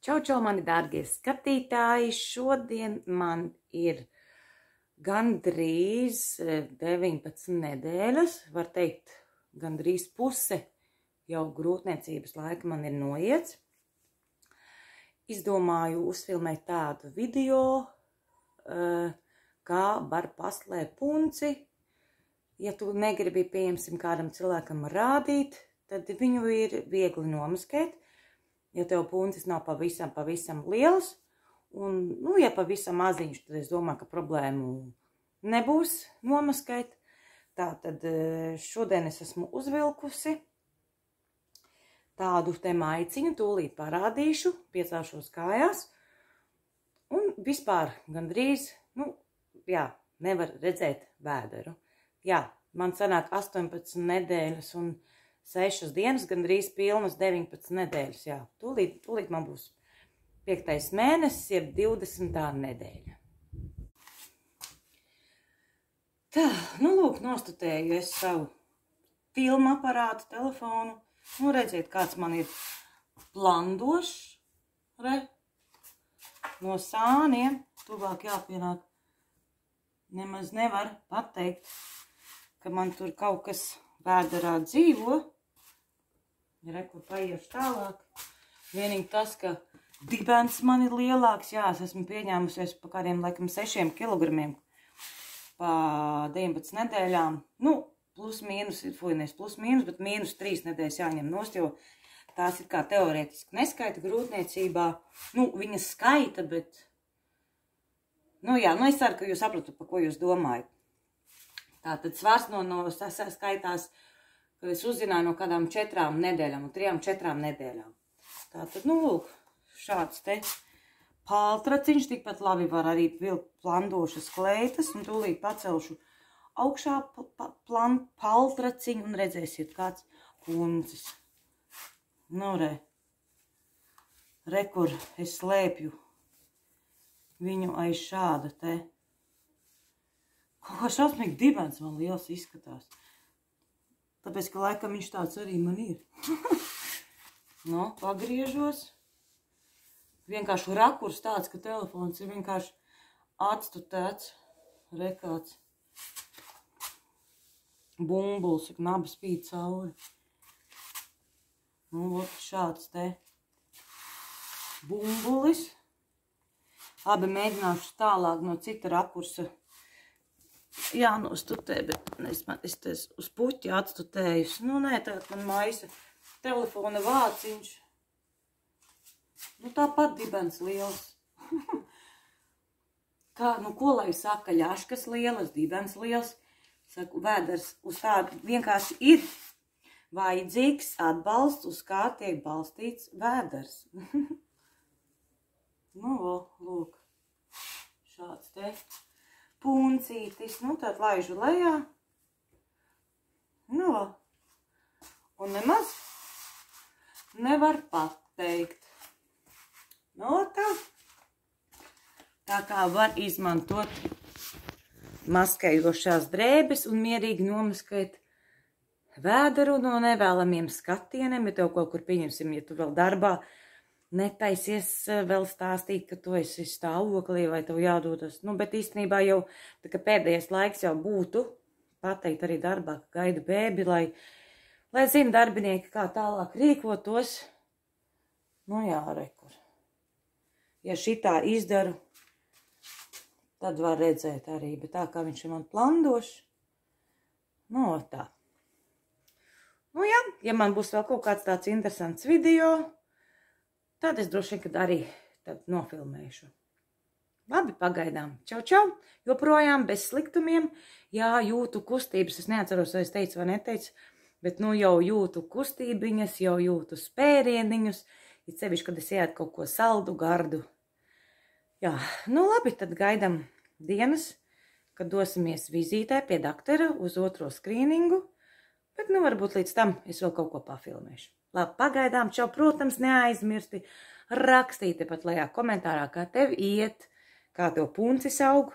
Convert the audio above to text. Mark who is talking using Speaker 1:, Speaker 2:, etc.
Speaker 1: Čau, mani dārgie skatītāji! Šodien man ir gandrīz 19 nedēļas, var teikt, gandrīz puse jau grūtniecības laika man ir noiets. Izdomāju uzfilmēt tādu video, kā var paslēpt punci. Ja tu negribi, pieņemsim, kādam cilvēkam rādīt, tad viņu ir viegli nomaskēt. Ja tev puncis nav pavisam liels, un, ja pavisam maziņš, tad es domāju, ka problēmu nebūs nomaskēt. Tātad šodien es esmu uzvilkusi tādu te maiciņu, tūlīt parādīšu, piecelšos kājās, un vispār gandrīz, nevar redzēt vēderu. Jā, man sanāk 18 nedēļas un 6 dienas, gandrīz pilnas 19 nedēļas, jā. Tūlīt man būs 5. mēnesis, jeb 20. nedēļa. Tā, lūk, nostutēju es savu filmu aparātu, telefonu. Redziet, kāds man ir plandošs, no sāniem, tuvāk jāpienāk. Nemaz nevar pateikt, ka man tur kaut kas vēderā dzīvo. Kur paiešu tālāk. Vienīgi tas, ka dibens man ir lielāks. Jā, es esmu pieņēmusies pa kādiem, laikam, 6 kilogramiem pa 19 nedēļām. Plus mīnus, bet mīnus 3 nedēļas jāņem nost, jo tās ir kā teorētiski neskaita grūtniecībā. Viņas skaita, bet... es ceru, ka jūs sapratu, pa ko jūs domājat. Tātad svars no skaitās, kad es uzzināju no kādām 4 nedēļām, no 3-4 nedēļām. Tātad, lūk, šāds te paltraciņš, tikpat labi var arī vilkt plandošas kleitas, un tūlīt pacelšu augšā paltraciņu, un redzēsiet, kāds puncis. Kur es slēpju viņu aiz šāda te. Kā šausmīgi dibens man liels izskatās. Tāpēc, ka laikam viņš tāds arī man ir. Pagriežos. Vienkārši rakurs tāds, ka telefons ir vienkārši atstutēts. Rekāds. Bumbuls, naba spīd cauri. Šāds te bumbulis. Abi mēģināšu tālāk no cita rakursa. Jānostutē, bet es te uz puķi atstutējus. Tagad man maisa telefona vāciņš. Tāpat dibens liels. Ko lai saka, ļaškas lielas, dibens liels. Saku, vēders uz tādu vienkārši ir vajadzīgs atbalsts, uz kā tiek balstīts vēders. Lūk, šāds te puncītis, tad laižu lejā. Un nemaz nevar pateikt. Tā kā var izmantot maskējošās drēbes un mierīgi nomaskēt vēderu no nevēlamiem skatieniem, ja tev kaut kur pieņemsim, ja tu vēl darbā netaisies vēl stāstīt, ka tu esi stāvoklī vai tev jādodas. Bet īstenībā jau tā kā pēdējais laiks jau būtu pateikt arī darbā, ka gaida bēbi, lai zina darbinieki, kā tālāk rīkotos. Rekur. Ja šitā izdaru, tad var redzēt arī, bet tā kā viņš ir man plandošs, tā. Ja man būs vēl kaut kāds tāds interesants video, tad es droši vien, kad arī tad nofilmēšu. Labi, pagaidām. Čau. Joprojām bez sliktumiem. Jā, jūtu kustības. Es neatceros, vai es teicu vai neteicu, bet jau jūtu kustībiņas, jau jūtu spērieniņus. Ir sevišķi, kad es ēdu kaut ko saldu, gardu. Jā, labi, tad gaidam dienas, kad dosimies vizītē pie doktora uz 2. skrīningu. Bet varbūt līdz tam es vēl kaut ko pafilmēšu. Labi, pagaidām, čau, protams, neaizmirsti rakstīt tepat lejā komentārā, kā tev iet, kā tev puncis aug.